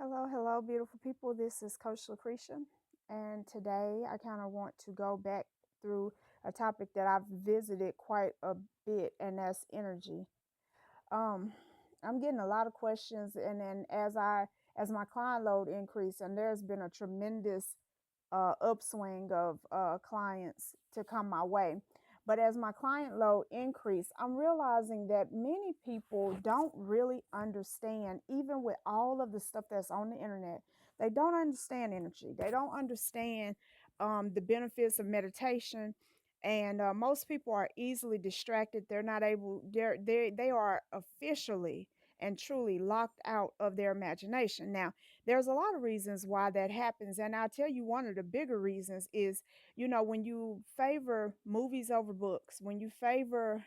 Hello, hello, beautiful people. This is Coach Lucretia, and today I kind of want to go back through a topic that I've visited quite a bit, and that's energy. Um, I'm getting a lot of questions, and then as my client load increase, and there's been a tremendous upswing of clients to come my way. But as my client load increase, I'm realizing that many people don't really understand, even with all of the stuff that's on the internet, they don't understand energy. They don't understand the benefits of meditation. And most people are easily distracted. They're not able, they are officially and truly locked out of their imagination. Now, there's a lot of reasons why that happens, and I'll tell you one of the bigger reasons is, when you favor movies over books, when you favor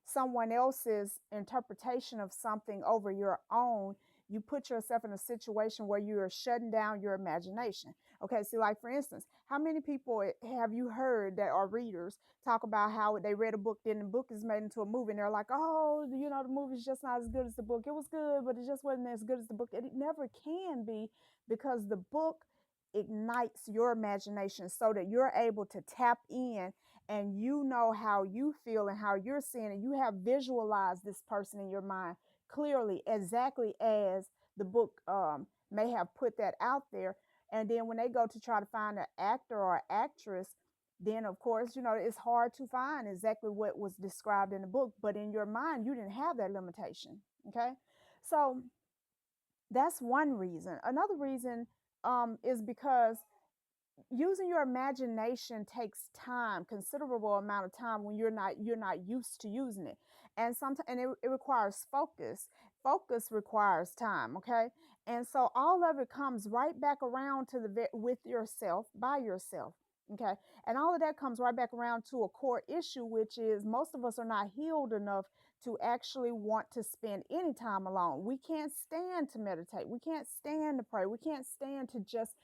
someone else's interpretation of something over your own, you put yourself in a situation where you are shutting down your imagination. Okay, see, like for instance, how many people have you heard that are readers talk about how they read a book, then the book is made into a movie, and they're like, oh, the movie's just not as good as the book. It was good, but it just wasn't as good as the book. It never can be, because the book ignites your imagination so that you're able to tap in, and you know how you feel and how you're seeing it. You have visualized this person in your mind clearly, exactly as the book may have put that out there. And then when they go to try to find an actor or actress, then of course, it's hard to find exactly what was described in the book, but in your mind you didn't have that limitation. Okay, so that's one reason. Another reason is because using your imagination takes time, considerable amount of time, when you're not used to using it. And sometimes, and it requires focus requires time. Okay, and so all of it comes right back around to with yourself, by yourself. Okay, and all of that comes right back around to a core issue, which is most of us are not healed enough to actually want to spend any time alone. We can't stand to meditate, we can't stand to pray, we can't stand to just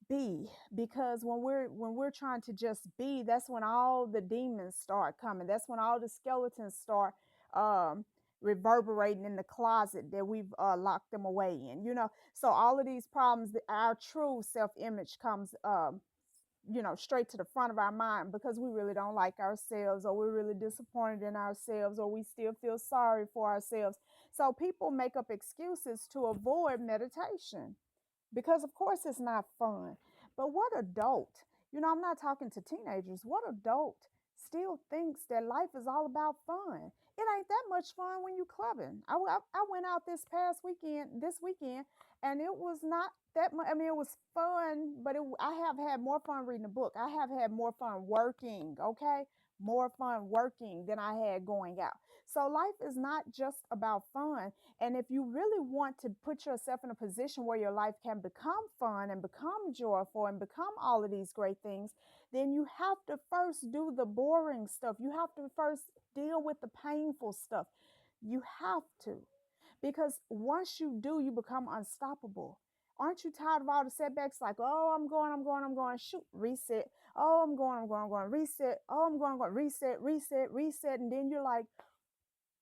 be, because when we're trying to just be, that's when all the demons start coming. That's when all the skeletons start um reverberating in the closet that we've locked them away in. So all of these problems, our true self-image comes straight to the front of our mind, because we really don't like ourselves, or we're really disappointed in ourselves, or we still feel sorry for ourselves. So people make up excuses to avoid meditation, because of course it's not fun. But what adult, I'm not talking to teenagers, what adult still thinks that life is all about fun? It ain't that much fun when you clubbing. I went out this weekend, and it was not that much. I mean, it was fun, but I have had more fun reading a book. I have had more fun working. Okay, more fun working than I had going out. So life is not just about fun. And if you really want to put yourself in a position where your life can become fun and become joyful and become all of these great things, then you have to first do the boring stuff. You have to first deal with the painful stuff. You have to. Because once you do, you become unstoppable. Aren't you tired of all the setbacks? Like, oh, I'm going, shoot, reset. Oh, I'm going, reset. Oh, I'm going, reset, reset, reset. And then you're like,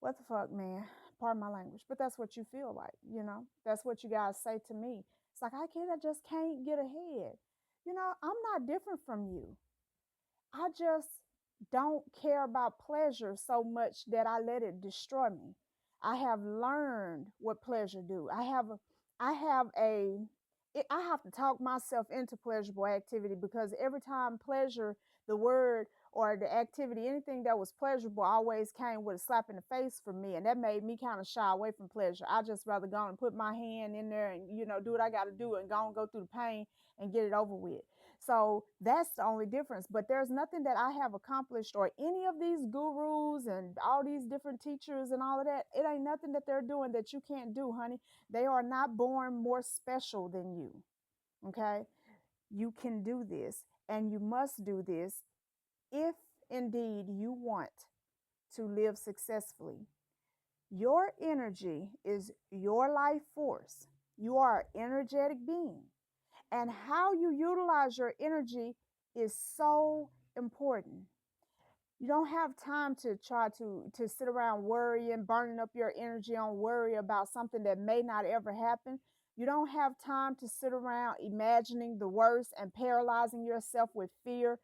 what the fuck, man? Pardon my language, but that's what you feel like. That's what you guys say to me. It's like, I just can't get ahead. I'm not different from you. I just don't care about pleasure so much that I let it destroy me. I have learned what pleasure do. I have to talk myself into pleasurable activity, because every time pleasure, the word or the activity, anything that was pleasurable always came with a slap in the face for me. And that made me kind of shy away from pleasure. I just rather go and put my hand in there and, do what I got to do and go and go through the pain and get it over with. So that's the only difference. But there's nothing that I have accomplished, or any of these gurus and all these different teachers and all of that. It ain't nothing that they're doing that you can't do, honey. They are not born more special than you. Okay? You can do this, and you must do this if indeed you want to live successfully. Your energy is your life force. You are an energetic being. And how you utilize your energy is so important. You don't have time to try to sit around worrying, burning up your energy on worry about something that may not ever happen. You don't have time to sit around imagining the worst and paralyzing yourself with fear.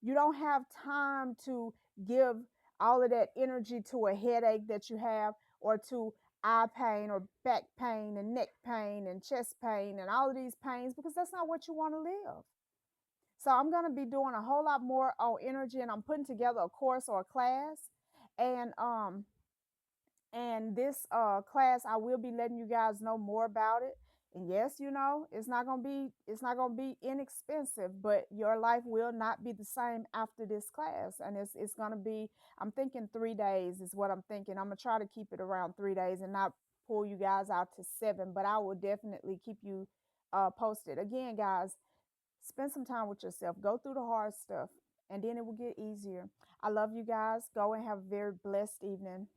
You don't have time to give all of that energy to a headache that you have, or to eye pain or back pain and neck pain and chest pain and all of these pains, because that's not what you want to live. So I'm going to be doing a whole lot more on energy, and I'm putting together a course or a class. And this class, I will be letting you guys know more about it. And yes, it's not gonna be inexpensive, but your life will not be the same after this class. And it's gonna be, I'm thinking 3 days is what I'm thinking. I'm gonna try to keep it around 3 days and not pull you guys out to 7, but I will definitely keep you posted. Again, guys, spend some time with yourself. Go through the hard stuff, and then it will get easier. I love you guys. Go and have a very blessed evening.